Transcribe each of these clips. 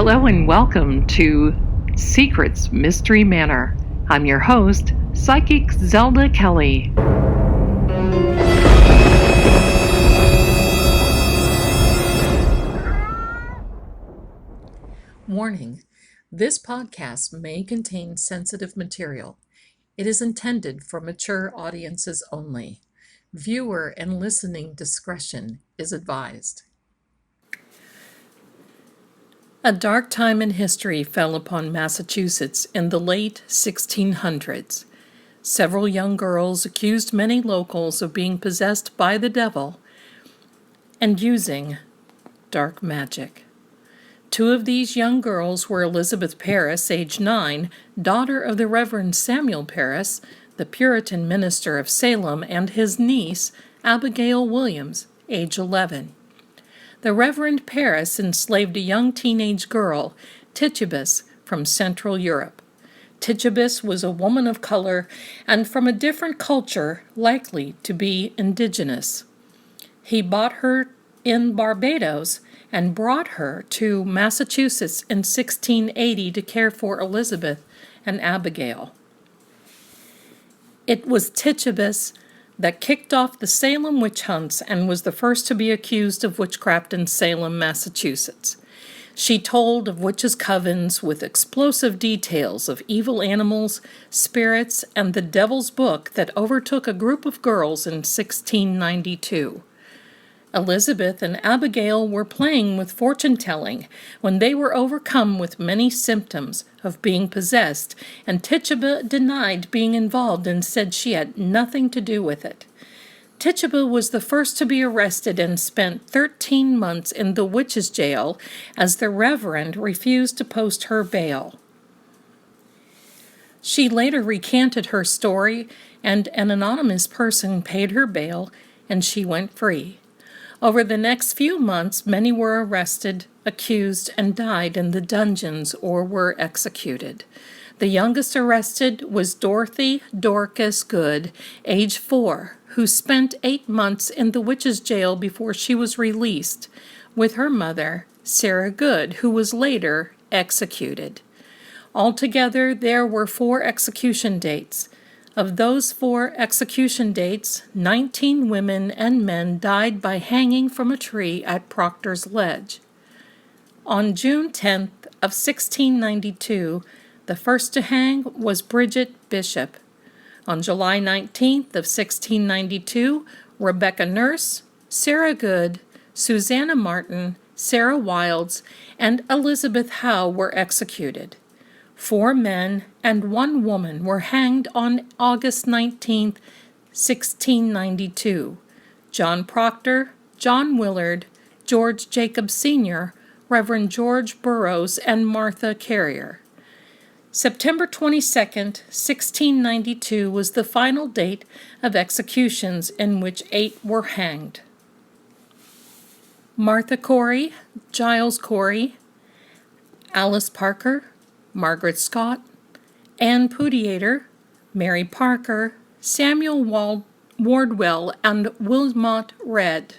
Hello and welcome to Secrets Mystery Manor. I'm your host, Psychic Zelda Kelly. Warning: this podcast may contain sensitive material. It is intended for mature audiences only. Viewer and listening discretion is advised. A dark time in history fell upon Massachusetts in the late 1600s. Several young girls accused many locals of being possessed by the devil and using dark magic. Two of these young girls were Elizabeth Parris, age 9, daughter of the Reverend Samuel Parris, the Puritan minister of Salem, and his niece, Abigail Williams, age 11. The Reverend Parris enslaved a young teenage girl, Titubus, from Central Europe. Titubus was a woman of color and from a different culture, likely to be indigenous. He bought her in Barbados and brought her to Massachusetts in 1680 to care for Elizabeth and Abigail. It was Titubus that kicked off the Salem witch hunts and was the first to be accused of witchcraft in Salem, Massachusetts. She told of witches' covens with explosive details of evil animals, spirits, and the devil's book that overtook a group of girls in 1692. Elizabeth and Abigail were playing with fortune-telling when they were overcome with many symptoms of being possessed, and Tituba denied being involved and said she had nothing to do with it. Tituba was the first to be arrested and spent 13 months in the witches' jail as the Reverend refused to post her bail. She later recanted her story, and an anonymous person paid her bail, and she went free. Over the next few months, many were arrested, accused, and died in the dungeons or were executed. The youngest arrested was Dorothy Dorcas Good, age 4, who spent 8 months in the witches' jail before she was released, with her mother, Sarah Good, who was later executed. Altogether, there were 4 execution dates. Of those 4 execution dates, 19 women and men died by hanging from a tree at Proctor's Ledge. On June 10th of 1692, the first to hang was Bridget Bishop. On July 19th of 1692, Rebecca Nurse, Sarah Good, Susanna Martin, Sarah Wilds, and Elizabeth Howe were executed. 4 men and 1 woman were hanged on August 19, 1692. John Proctor, John Willard, George Jacob Sr., Reverend George Burroughs, and Martha Carrier. September 22, 1692 was the final date of executions in which 8 were hanged. Martha Corey, Giles Corey, Alice Parker, Margaret Scott, Anne Pudiator, Mary Parker, Samuel Wardwell, and Wilmot Red.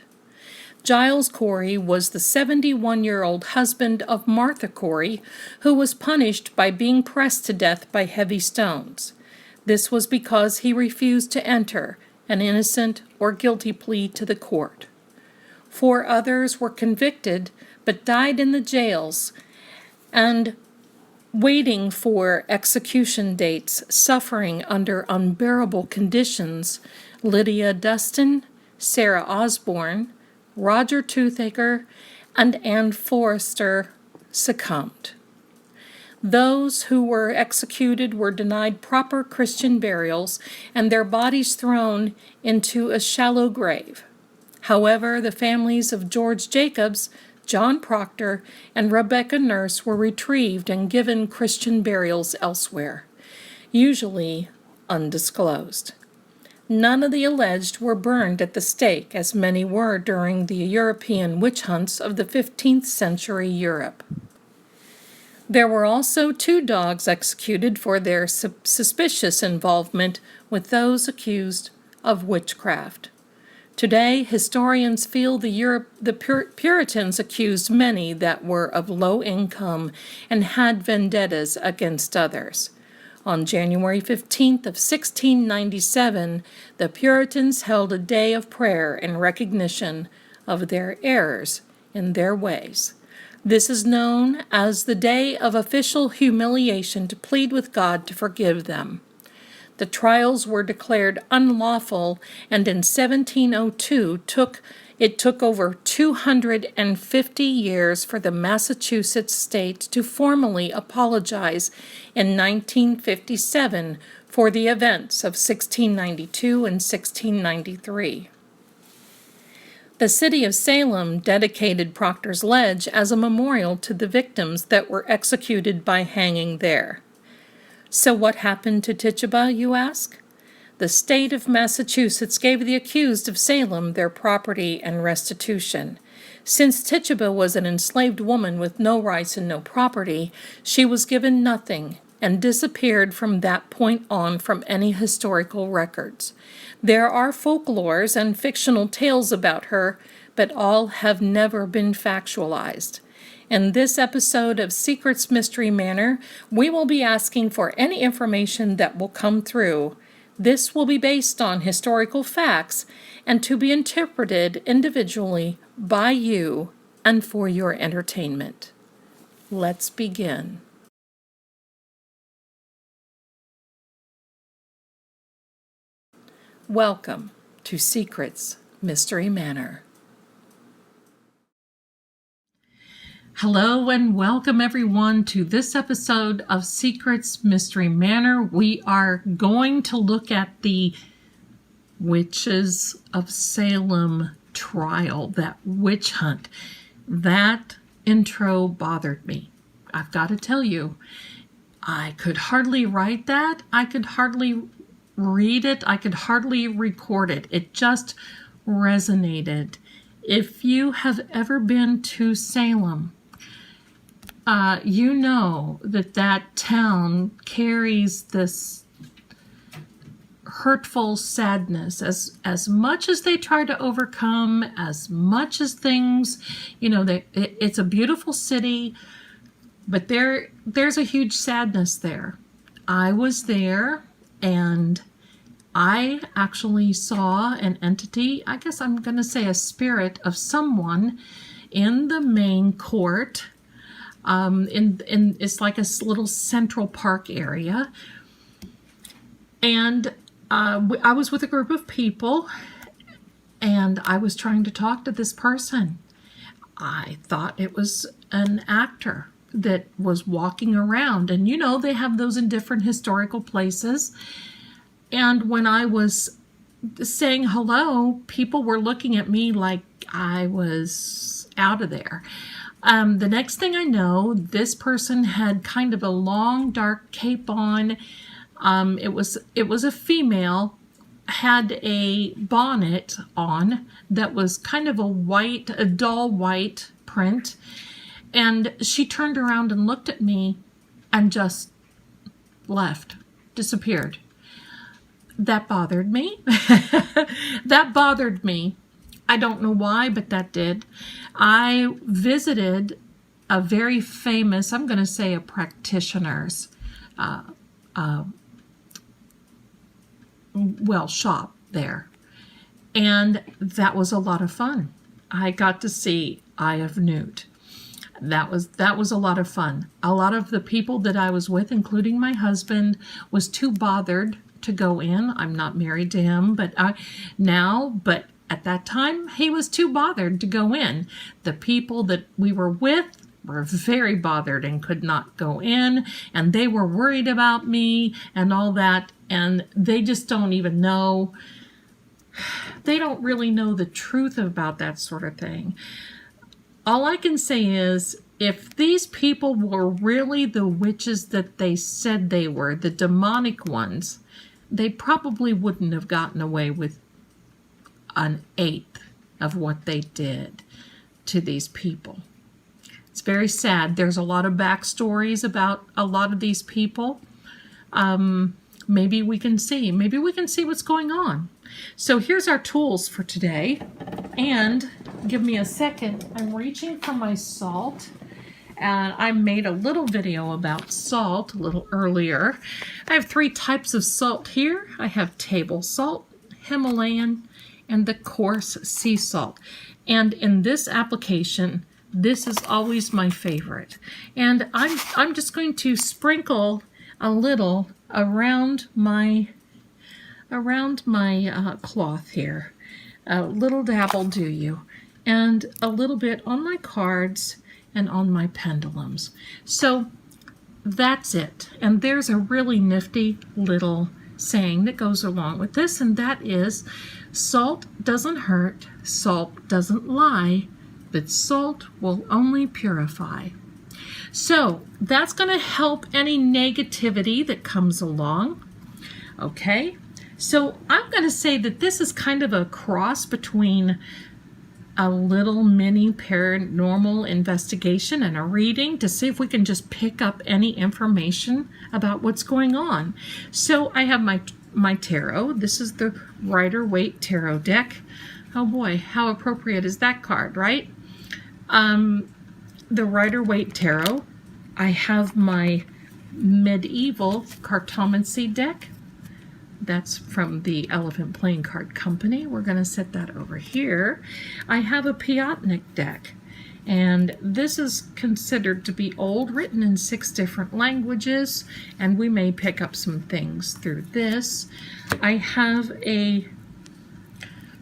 Giles Corey was the 71-year-old husband of Martha Corey, who was punished by being pressed to death by heavy stones. This was because he refused to enter an innocent or guilty plea to the court. 4 others were convicted but died in the jails and waiting for execution dates, suffering under unbearable conditions. Lydia Dustin, Sarah Osborne, Roger Toothaker, and Anne Forrester succumbed. Those who were executed were denied proper Christian burials and their bodies thrown into a shallow grave. However, the families of George Jacobs, John Proctor, and Rebecca Nurse were retrieved and given Christian burials elsewhere, usually undisclosed. None of the alleged were burned at the stake, as many were during the European witch hunts of the 15th century Europe. There were also 2 dogs executed for their suspicious involvement with those accused of witchcraft. Today, historians feel the Puritans accused many that were of low income and had vendettas against others. On January 15th of 1697, the Puritans held a day of prayer in recognition of their errors in their ways. This is known as the Day of Official Humiliation to plead with God to forgive them. The trials were declared unlawful, and in 1702 it took over 250 years for the Massachusetts state to formally apologize in 1957 for the events of 1692 and 1693. The city of Salem dedicated Proctor's Ledge as a memorial to the victims that were executed by hanging there. So what happened to Tituba, you ask? The state of Massachusetts gave the accused of Salem their property and restitution. Since Tituba was an enslaved woman with no rights and no property, she was given nothing and disappeared from that point on from any historical records. There are folklores and fictional tales about her, but all have never been factualized. In this episode of Secrets Mystery Manor, we will be asking for any information that will come through. This will be based on historical facts and to be interpreted individually by you and for your entertainment. Let's begin. Welcome to Secrets Mystery Manor. Hello and welcome everyone to this episode of Secrets Mystery Manor. We are going to look at the Witches of Salem trial, that witch hunt. That intro bothered me. I've got to tell you, I could hardly write that. I could hardly read it. I could hardly record it. It just resonated. If you have ever been to Salem, you know that town carries this hurtful sadness as much as they try to overcome, as much as things, it's a beautiful city, but there's a huge sadness there. I was there and I actually saw an entity, I guess I'm going to say a spirit of someone in the main court. It's like a little central park area, and I was with a group of people, and I was trying to talk to this person. I thought it was an actor that was walking around, and they have those in different historical places. And when I was saying hello, people were looking at me like I was out of there. The next thing I know, this person had kind of a long, dark cape on. It was a female, had a bonnet on that was kind of a dull white print. And she turned around and looked at me and just left, disappeared. That bothered me. That bothered me. I don't know why, but that did. I visited a very famous, I'm going to say a practitioner's, shop there. And that was a lot of fun. I got to see Eye of Newt. That was a lot of fun. A lot of the people that I was with, including my husband, was too bothered to go in. I'm not married to him, but at that time, he was too bothered to go in. The people that we were with were very bothered and could not go in, and they were worried about me and all that, and they just don't even know. They don't really know the truth about that sort of thing. All I can say is, if these people were really the witches that they said they were, the demonic ones, they probably wouldn't have gotten away with an eighth of what they did to these people. It's very sad. There's a lot of backstories about a lot of these people. Maybe we can see what's going on. So here's our tools for today. And give me a second. I'm reaching for my salt. And I made a little video about salt a little earlier. I have 3 types of salt here. I have table salt, Himalayan, and the coarse sea salt. And in this application, this is always my favorite. And I'm just going to sprinkle a little around my cloth here. A little dab will do you. And a little bit on my cards and on my pendulums. So that's it. And there's a really nifty little saying that goes along with this, and that is, salt doesn't hurt, salt doesn't lie, but salt will only purify. So that's going to help any negativity that comes along. Okay, so I'm going to say that this is kind of a cross between a little mini paranormal investigation and a reading to see if we can just pick up any information about what's going on. So I have my tarot. This is the Rider-Waite Tarot deck. Oh boy, how appropriate is that card, right? The Rider-Waite Tarot. I have my Medieval Cartomancy deck. That's from the Elephant Playing Card Company. We're going to set that over here. I have a Piatnik deck, and this is considered to be old, written in 6 different languages, and we may pick up some things through this. I have a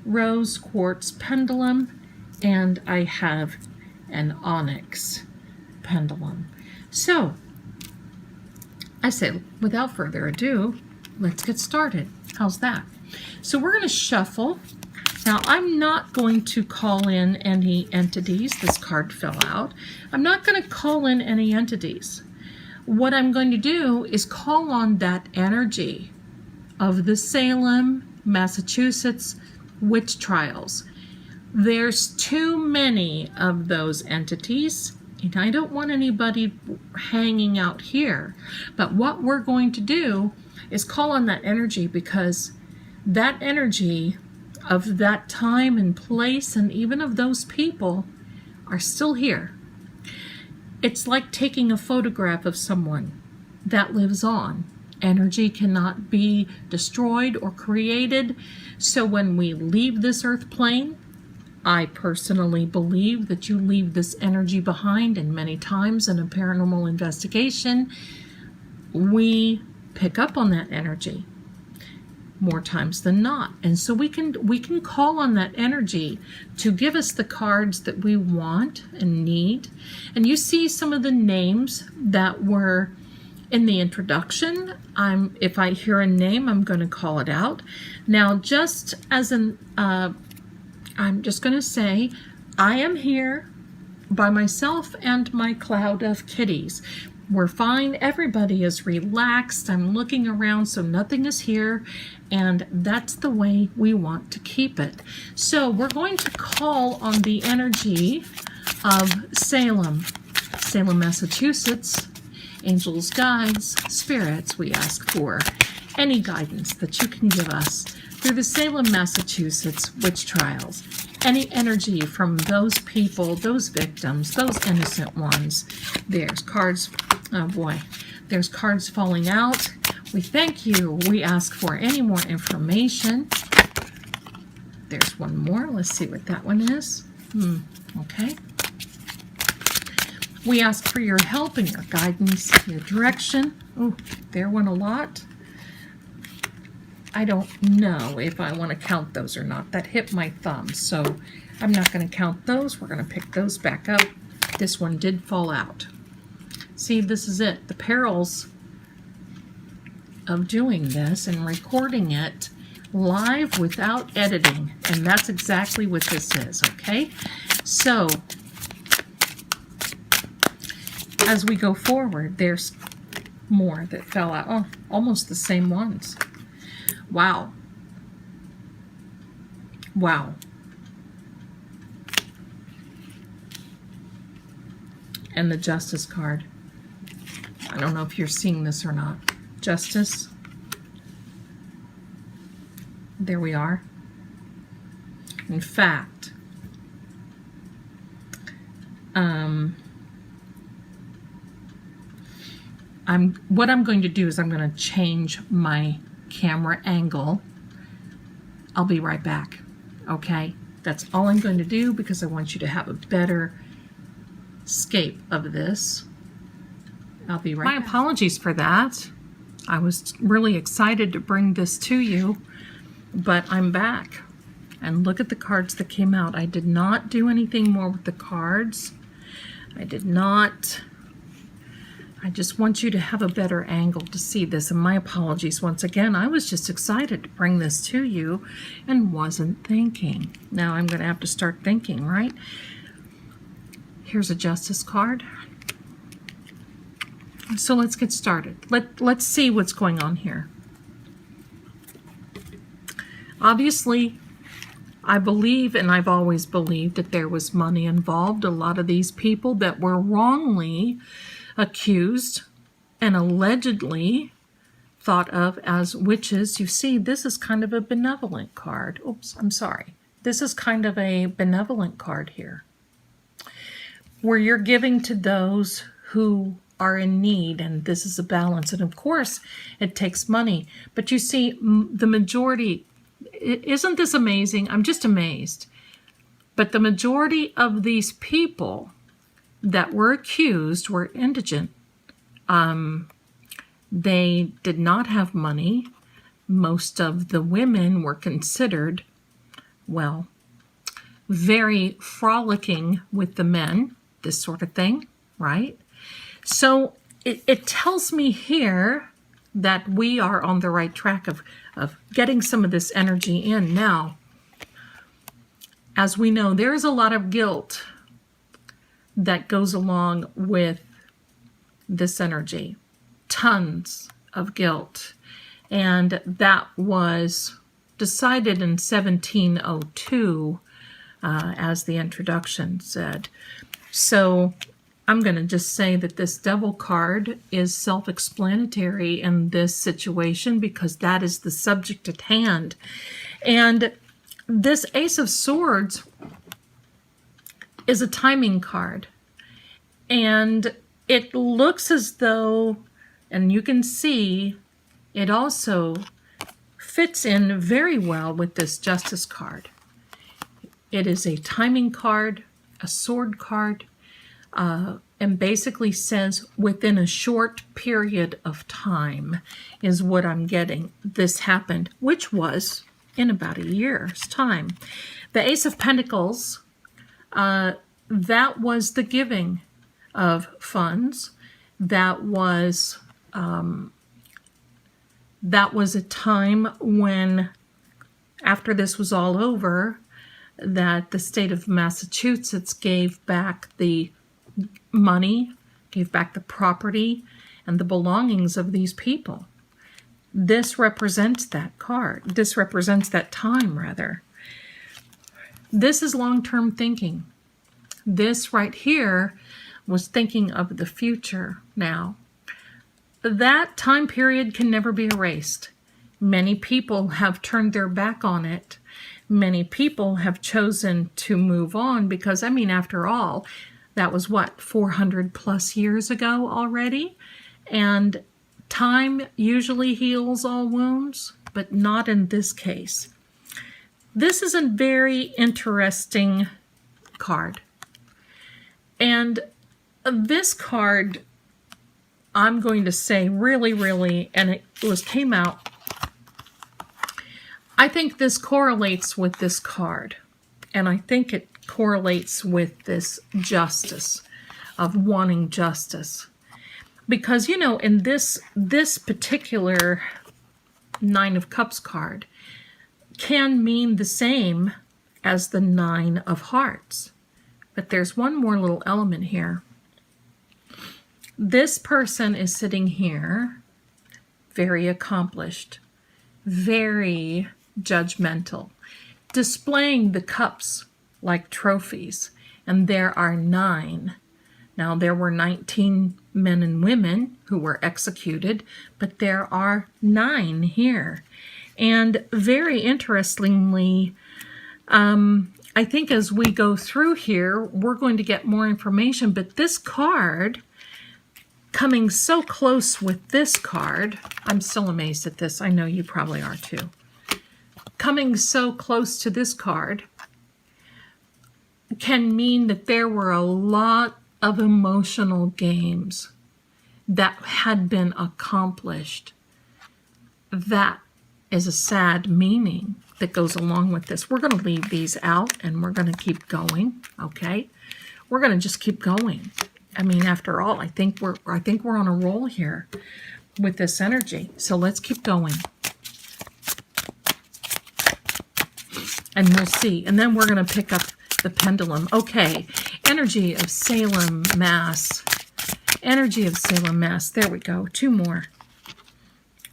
rose quartz pendulum, and I have an onyx pendulum. So, I say, without further ado, let's get started. How's that? So we're going to shuffle. Now, I'm not going to call in any entities. This card fell out. I'm not going to call in any entities. What I'm going to do is call on that energy of the Salem, Massachusetts Witch Trials. There's too many of those entities, and I don't want anybody hanging out here. But what we're going to do is call on that energy, because that energy of that time and place and even of those people are still here. It's like taking a photograph of someone that lives on. Energy cannot be destroyed or created. So when we leave this earth plane, I personally believe that you leave this energy behind, and many times in a paranormal investigation, we pick up on that energy more times than not. And so we can call on that energy to give us the cards that we want and need. And you see some of the names that were in the introduction. If I hear a name, I'm going to call it out. Now, just as an I'm just going to say, I am here by myself and my cloud of kitties. We're fine. Everybody is relaxed. I'm looking around, so nothing is here, and that's the way we want to keep it. So we're going to call on the energy of Salem, Massachusetts, angels, guides, spirits. We ask for any guidance that you can give us through the Salem, Massachusetts Witch Trials. Any energy from those people, those victims, those innocent ones. There's cards, oh boy, there's cards falling out. We thank you. We ask for any more information. There's one more. Let's see what that one is. Okay. We ask for your help and your guidance, your direction. Oh, there went a lot. I don't know if I want to count those or not. That hit my thumb, so I'm not going to count those. We're going to pick those back up. This one did fall out. See, this is it. The perils of doing this and recording it live without editing. And that's exactly what this is, okay? So, as we go forward, there's more that fell out. Oh, almost the same ones. Wow. Wow. And the Justice card. I don't know if you're seeing this or not. Justice. There we are. In fact, what I'm going to do is I'm going to change my camera angle. I'll be right back. Okay? That's all I'm going to do because I want you to have a better scape of this. I'll be right back. My apologies for that. I was really excited to bring this to you, but I'm back. And look at the cards that came out. I did not do anything more with the cards. I did not. I just want you to have a better angle to see this. And my apologies once again. I was just excited to bring this to you and wasn't thinking. Now I'm going to have to start thinking, right? Here's a Justice card. So let's get started. Let's see what's going on here. Obviously, I believe, and I've always believed, that there was money involved. A lot of these people that were wrongly accused and allegedly thought of as witches. You see, this is kind of a benevolent card. Oops, I'm sorry. This is kind of a benevolent card here, where you're giving to those who are in need, and this is a balance. And of course, it takes money. But you see, the majority, isn't this amazing? I'm just amazed. But the majority of these people that were accused were indigent. They did not have money. Most of the women were considered, well, very frolicking with the men, this sort of thing, right? So it tells me here that we are on the right track of getting some of this energy in. Now, as we know, there is a lot of guilt that goes along with this energy. Tons of guilt. And that was decided in 1702, as the introduction said. So I'm going to just say that this Devil card is self-explanatory in this situation because that is the subject at hand. And this Ace of Swords is a timing card. And it looks as though, and you can see, it also fits in very well with this Justice card. It is a timing card, a sword card, and basically says within a short period of time is what I'm getting. This happened, which was in about a year's time. The Ace of Pentacles, that was the giving of funds. That was a time when, after this was all over, that the state of Massachusetts gave back the money, gave back the property and the belongings of these people. This represents that card. This represents that time, rather. This is long-term thinking. This right here was thinking of the future now. That time period can never be erased. Many people have turned their back on it. Many people have chosen to move on because, I mean, after all, that was what, 400 plus years ago already? And time usually heals all wounds, but not in this case. This is a very interesting card. And this card, I'm going to say really, and it came out, I think this correlates with this card. And I think it correlates with this justice, of wanting justice. Because, you know, in this particular Nine of Cups card can mean the same as the Nine of Hearts. But there's one more little element here. This person is sitting here, very accomplished, very judgmental, displaying the cups like trophies. And there are 9. Now, there were 19 men and women who were executed, but there are 9 here. And very interestingly, I think as we go through here, we're going to get more information, but this card coming so close with this card, I'm still amazed at this. I know you probably are too. Coming so close to this card can mean that there were a lot of emotional games that had been accomplished. That is a sad meaning that goes along with this. We're going to leave these out and we're going to keep going, okay? We're going to just keep going. I mean, after all, I think we're on a roll here with this energy. So let's keep going. And we'll see. And then we're going to pick up the pendulum. Okay, energy of Salem, Mass. Energy of Salem, Mass. There we go. 2 more.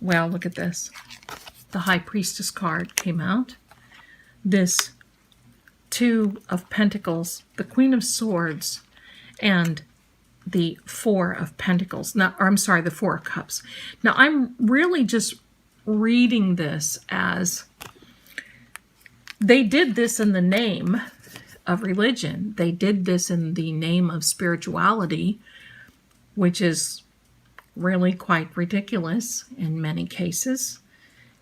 Well, look at this. The High Priestess card came out. This 2 of Pentacles, the Queen of Swords, and the 4 of Pentacles. Now, or I'm sorry, the 4 of Cups. Now, I'm really just reading this as they did this in the name of religion. They did this in the name of spirituality, which is really quite ridiculous in many cases.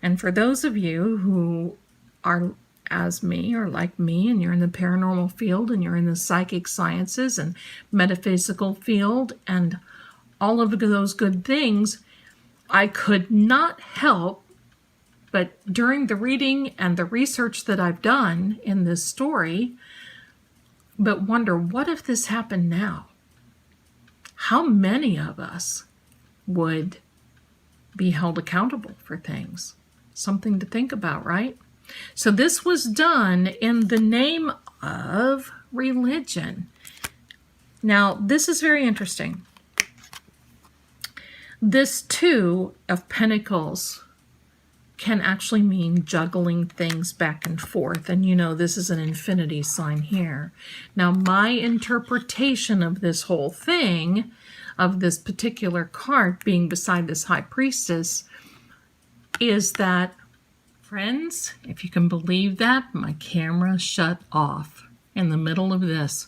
And for those of you who are as me or like me, and you're in the paranormal field and you're in the psychic sciences and metaphysical field and all of those good things, I could not help but during the reading and the research that I've done in this story, but wonder, what if this happened now? How many of us would be held accountable for things? Something to think about, right? So this was done in the name of religion. Now, this is very interesting. This 2 of Pentacles can actually mean juggling things back and forth. And you know, this is an infinity sign here. Now, my interpretation of this whole thing, of this particular card being beside this High Priestess, is that, friends, if you can believe that, my camera shut off in the middle of this.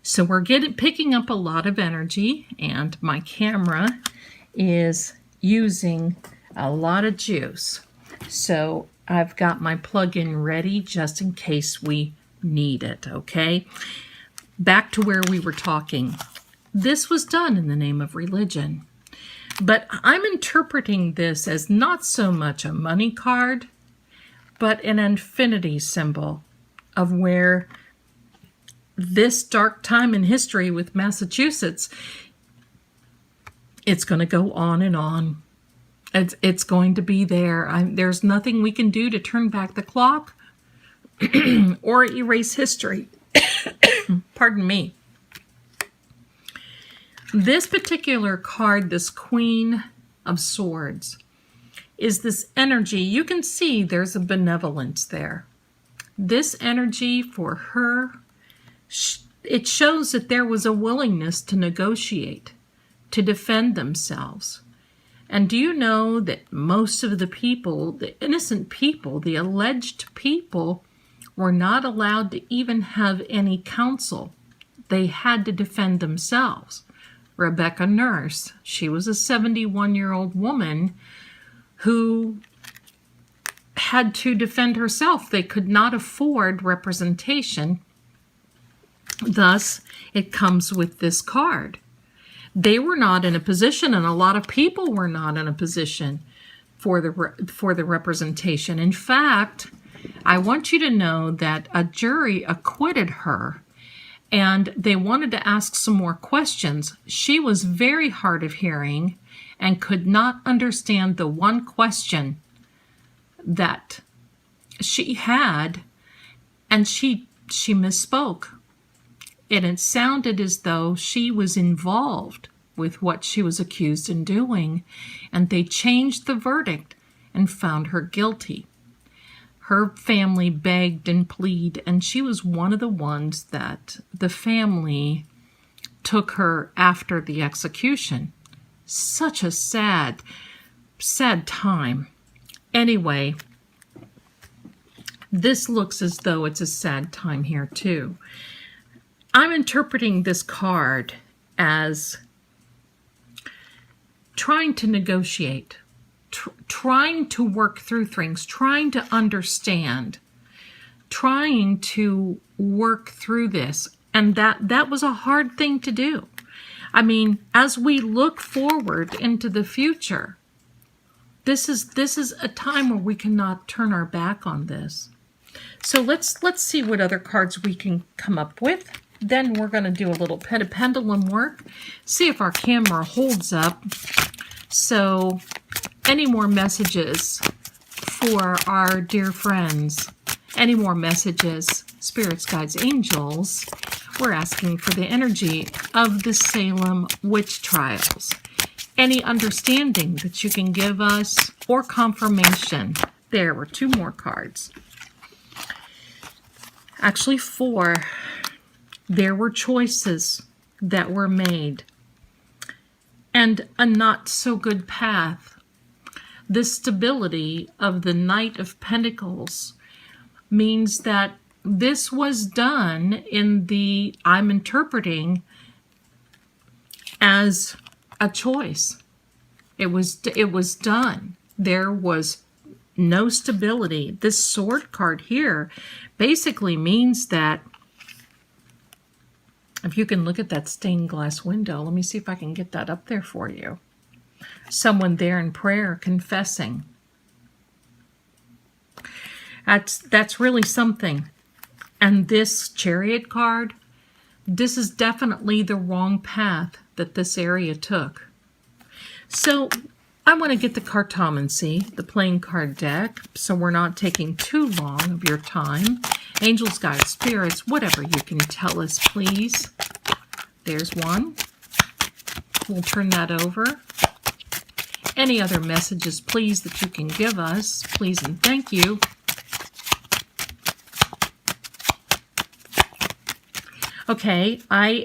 So we're picking up a lot of energy, and my camera is using a lot of juice. So I've got my plug-in ready just in case we need it, okay? Back to where we were talking. This was done in the name of religion. But I'm interpreting this as not so much a money card, but an infinity symbol of where this dark time in history with Massachusetts, it's going to go on and on. It's going to be there. There's nothing we can do to turn back the clock or erase history. Pardon me. This particular card, this Queen of Swords, is this energy. You can see there's a benevolence there. This energy for her, it shows that there was a willingness to negotiate, to defend themselves. And do you know that most of the people, the innocent people, the alleged people, were not allowed to even have any counsel? They had to defend themselves. Rebecca Nurse, she was a 71-year-old woman who had to defend herself. They could not afford representation. Thus, it comes with this card. They were not in a position, and a lot of people were not in a position for the representation. In fact, I want you to know that a jury acquitted her, and they wanted to ask some more questions. She was very hard of hearing and could not understand the one question that she had, and she misspoke. And it sounded as though she was involved with what she was accused in doing, and they changed the verdict and found her guilty. Her family begged and pleaded, and she was one of the ones that the family took her after the execution. Such a sad, sad time. Anyway, This looks as though it's a sad time here too. I'm interpreting this card as trying to negotiate, trying to work through things, trying to understand, trying to work through this. And that was a hard thing to do. I mean, as we look forward into the future, this is a time where we cannot turn our back on this. So let's see what other cards we can come up with. Then we're going to do a little bit of pendulum work, see if our camera holds up. So any more messages for our dear friends? Any more messages, spirits, guides, angels? We're asking for the energy of the Salem Witch Trials. Any understanding that you can give us or confirmation? There were 2 more cards. Actually 4. There were choices that were made and a not so good path. The stability of the Knight of Pentacles means that this was done in the, I'm interpreting as a choice. It was done. There was no stability. This sword card here basically means that, if you can look at that stained glass window, let me see if I can get that up there for you. Someone there in prayer confessing. That's really something. And this Chariot card, this is definitely the wrong path that this area took. So I want to get the Cartomancy, the playing card deck, so we're not taking too long of your time. Angels, guides, spirits, whatever you can tell us, please. There's one. We'll turn that over. Any other messages, please, that you can give us, please and thank you. Okay, I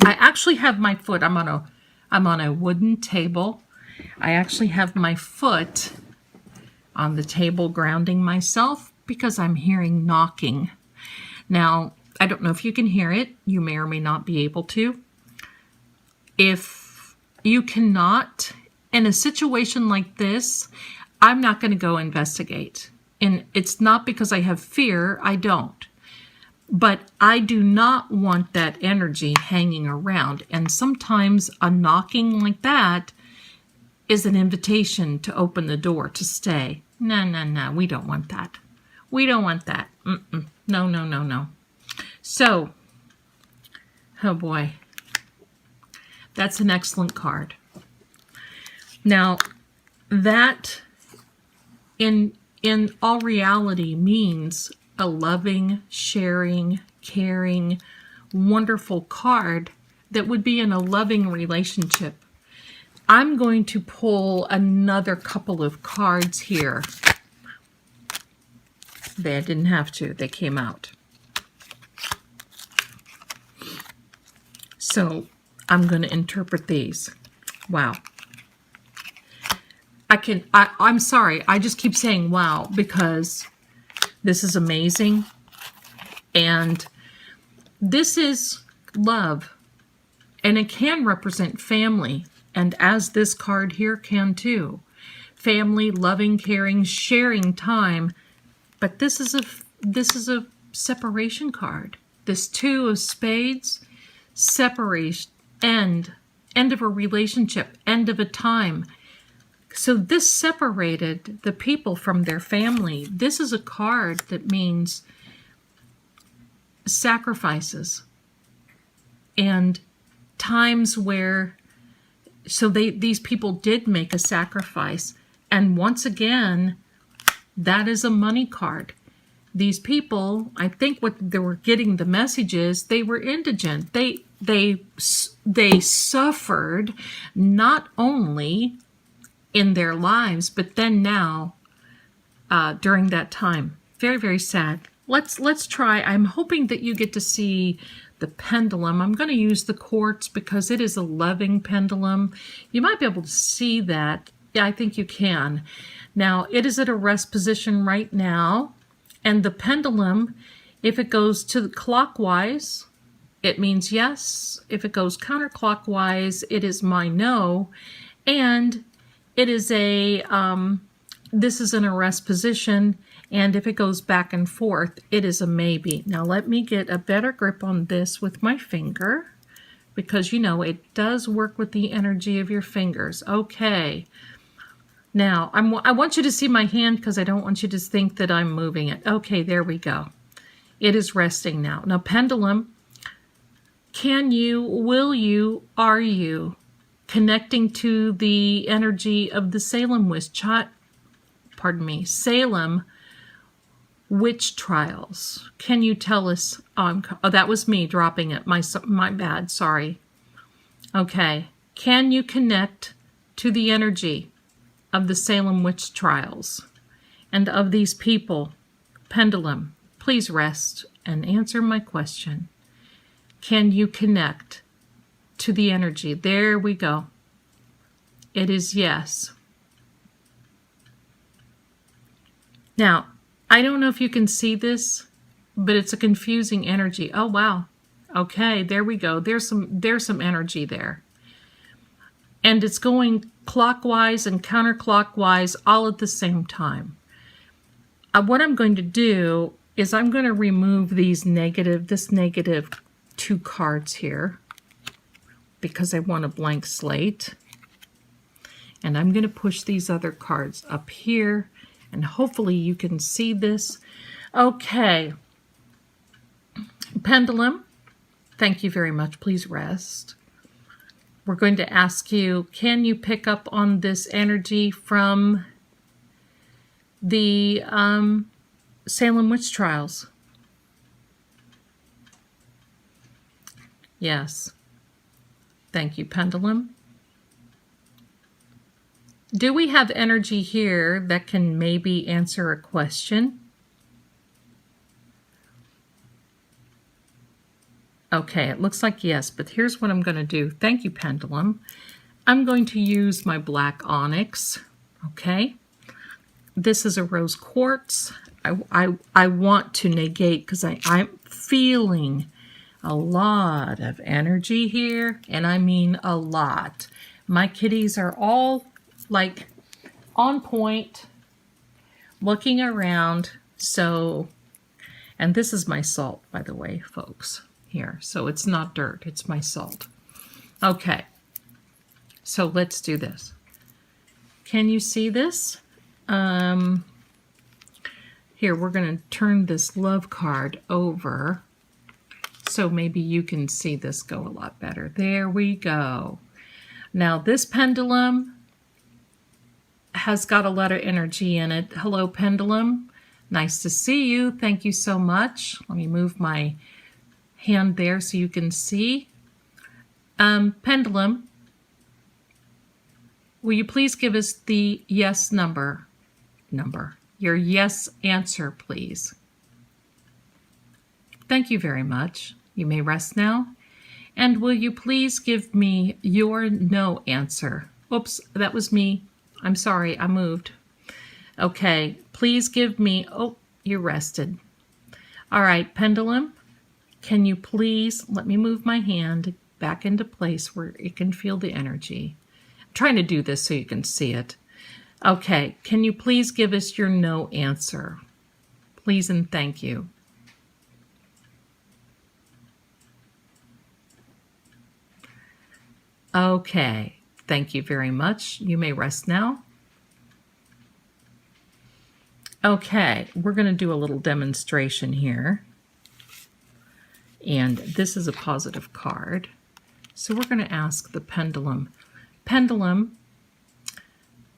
actually have my foot. I'm on a wooden table. I actually have my foot on the table grounding myself because I'm hearing knocking. Now, I don't know if you can hear it. You may or may not be able to. If you cannot, in a situation like this, I'm not going to go investigate. And it's not because I have fear. I don't. But I do not want that energy hanging around. And sometimes a knocking like that is an invitation to open the door, to stay. No, we don't want that. We don't want that. No. So, oh boy, that's an excellent card. Now, that in all reality means a loving, sharing, caring, wonderful card that would be in a loving relationship. I'm going to pull another couple of cards here. I didn't have to. They came out. So I'm going to interpret these. Wow. I'm sorry. I just keep saying wow because this is amazing. And this is love. And it can represent family. And as this card here can too. Family, loving, caring, sharing time. But this is a separation card. This 2 of spades, separation, end of a relationship, end of a time. So this separated the people from their family. This is a card that means sacrifices and times where, so these people did make a sacrifice. And once again, that is a money card. These people, I think what they were getting the message is they were indigent. They suffered not only in their lives, but then now during that time. Very, very sad. Let's try. I'm hoping that you get to see the pendulum. I'm going to use the quartz because it is a loving pendulum. You might be able to see that. Yeah, I think you can. Now, it is at a rest position right now. And the pendulum, if it goes to the clockwise, it means yes. If it goes counterclockwise, it is my no. And it is this is in a rest position. And if it goes back and forth, it is a maybe. Now let me get a better grip on this with my finger, because you know it does work with the energy of your fingers. Okay. Now I want you to see my hand because I don't want you to think that I'm moving it. Okay, there we go. It is resting now. Now pendulum, can you, will you, are you connecting to the energy of the Salem Witch Trials? Can you tell us? Oh, that was me dropping it. My bad. Sorry. Okay. Can you connect to the energy of the Salem Witch Trials and of these people? Pendulum, please rest and answer my question. Can you connect to the energy? There we go. It is yes. Now, I don't know if you can see this, but it's a confusing energy. Oh, wow. Okay, there we go. There's some energy there. And it's going clockwise and counterclockwise all at the same time. What I'm going to do is I'm going to remove this negative 2 cards here because I want a blank slate. And I'm going to push these other cards up here, and hopefully you can see this. Okay. Pendulum, thank you very much. Please rest. We're going to ask you, can you pick up on this energy from the Salem Witch Trials? Yes. Thank you, Pendulum. Do we have energy here that can maybe answer a question? Okay, it looks like yes, but here's what I'm going to do. Thank you, Pendulum. I'm going to use my black onyx, okay? This is a rose quartz. I want to negate because I'm feeling a lot of energy here, and I mean a lot. My kitties are all like on point, looking around. So, and this is my salt, by the way, folks, here. So it's not dirt, it's my salt. Okay, so let's do this. Can you see this? Here, we're going to turn this love card over so maybe you can see this go a lot better. There we go. Now this pendulum has got a lot of energy in it. Hello, Pendulum. Nice to see you. Thank you so much. Let me move my hand there so you can see. Pendulum, will you please give us the yes number? Your yes answer, please. Thank you very much. You may rest now. And will you please give me your no answer? Oops, that was me. I'm sorry, I moved. Okay, please give me, oh, you rested. All right, Pendulum, can you please let me move my hand back into place where it can feel the energy. I'm trying to do this so you can see it. Okay, can you please give us your no answer? Please and thank you. Okay, thank you very much. You may rest now. Okay, we're going to do a little demonstration here. And this is a positive card. So we're going to ask the pendulum. Pendulum,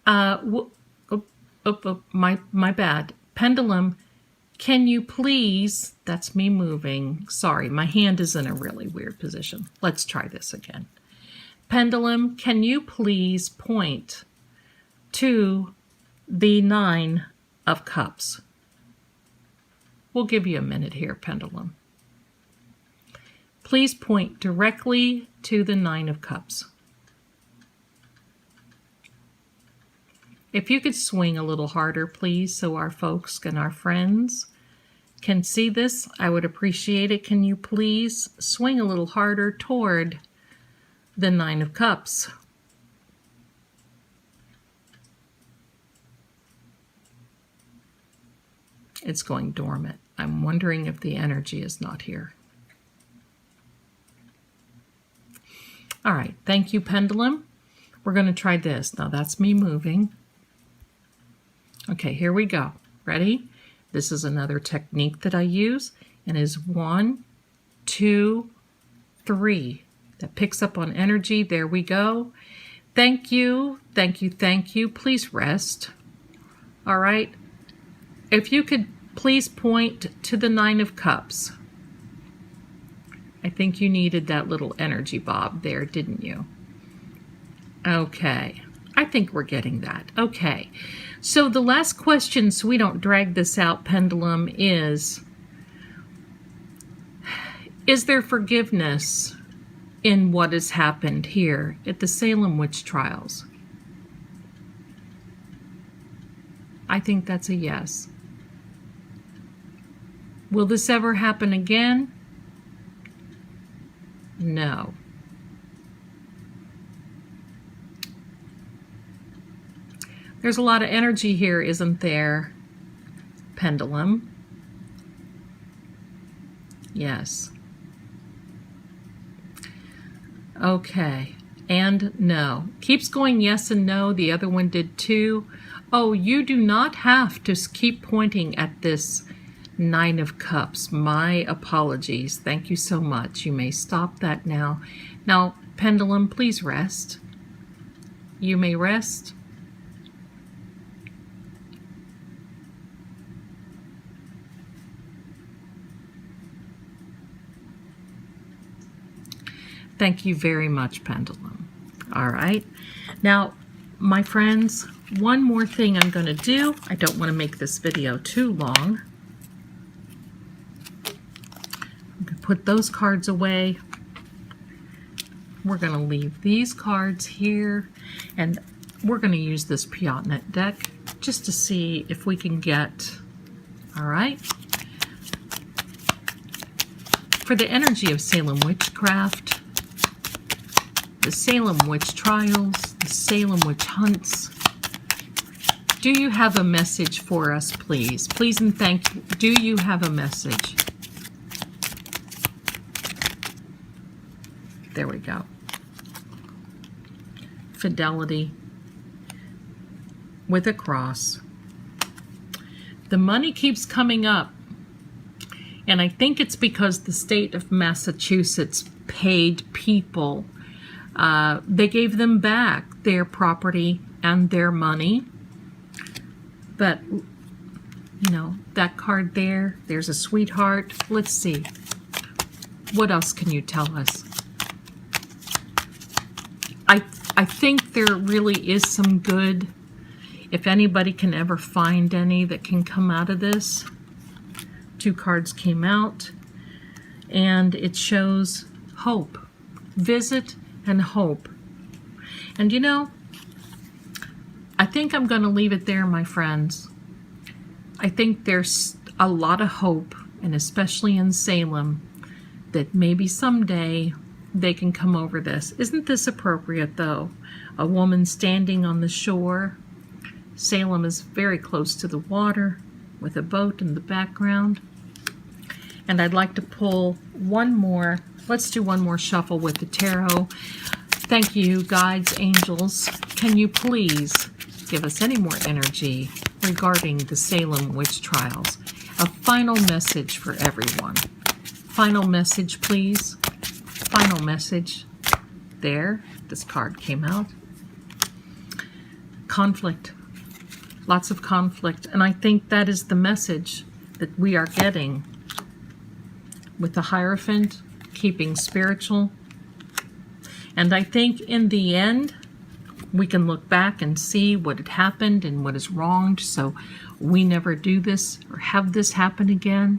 my bad. Pendulum, can you please, that's me moving. Sorry, my hand is in a really weird position. Let's try this again. Pendulum, can you please point to the 9 of Cups? We'll give you a minute here, Pendulum. Please point directly to the 9 of Cups. If you could swing a little harder, please, so our folks and our friends can see this, I would appreciate it. Can you please swing a little harder toward the Nine of Cups? It's going dormant. I'm wondering if the energy is not here. All right, thank you, Pendulum. We're going to try this. Now that's me moving. Okay, here we go. Ready? This is another technique that I use, and is 1, 2, 3. That picks up on energy. There we go. Thank you, thank you, thank you. Please rest. All right. If you could please point to the Nine of Cups. I think you needed that little energy bob there, didn't you? Okay. I think we're getting that. Okay. So the last question, so we don't drag this out, Pendulum, is there forgiveness in what has happened here at the Salem Witch Trials? I think that's a yes. Will this ever happen again? No. There's a lot of energy here, isn't there, Pendulum? Yes. Okay. And no. Keeps going yes and no. The other one did too. Oh, you do not have to keep pointing at this Nine of Cups. My apologies. Thank you so much. You may stop that now. Now, Pendulum, please rest. You may rest. Thank you very much, Pendulum. All right. Now, my friends, one more thing I'm going to do. I don't want to make this video too long. I'm going to put those cards away. We're going to leave these cards here, and we're going to use this Piotnet deck just to see if we can get, all right, for the energy of Salem Witchcraft, the Salem Witch Trials, the Salem Witch Hunts. Do you have a message for us, please? Please and thank you. Do you have a message? There we go. Fidelity with a cross. The money keeps coming up, and I think it's because the state of Massachusetts paid people. They gave them back their property and their money. But, you know, that card there, there's a sweetheart. Let's see. What else can you tell us? I think there really is some good, if anybody can ever find any that can come out of this. 2 cards came out, and it shows hope. Visit and hope. And you know, I think I'm going to leave it there, my friends. I think there's a lot of hope, and especially in Salem, that maybe someday they can come over this. Isn't this appropriate, though? A woman standing on the shore. Salem is very close to the water with a boat in the background. And I'd like to pull one more. Let's do one more shuffle with the tarot. Thank you, guides, angels. Can you please give us any more energy regarding the Salem Witch Trials? A final message for everyone. Final message, please. Final message. There, this card came out. Conflict. Lots of conflict. And I think that is the message that we are getting with the Hierophant, keeping spiritual. And I think in the end, we can look back and see what had happened and what is wronged, so we never do this or have this happen again.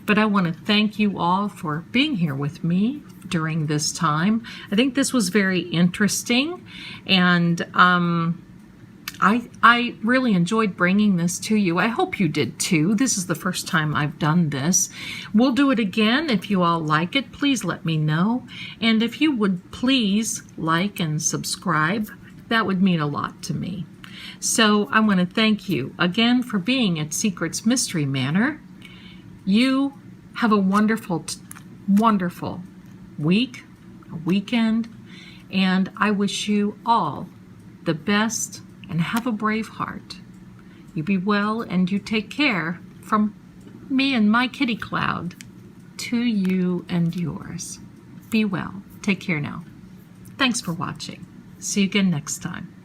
But I want to thank you all for being here with me during this time. I think this was very interesting, and I really enjoyed bringing this to you. I hope you did too. This is the first time I've done this. We'll do it again. If you all like it, please let me know. And if you would please like and subscribe, that would mean a lot to me. So I want to thank you again for being at Secrets Mystery Manor. You have a wonderful, wonderful week, a weekend, and I wish you all the best and have a brave heart. You be well and you take care from me and my kitty cloud to you and yours. Be well. Take care now. Thanks for watching. See you again next time.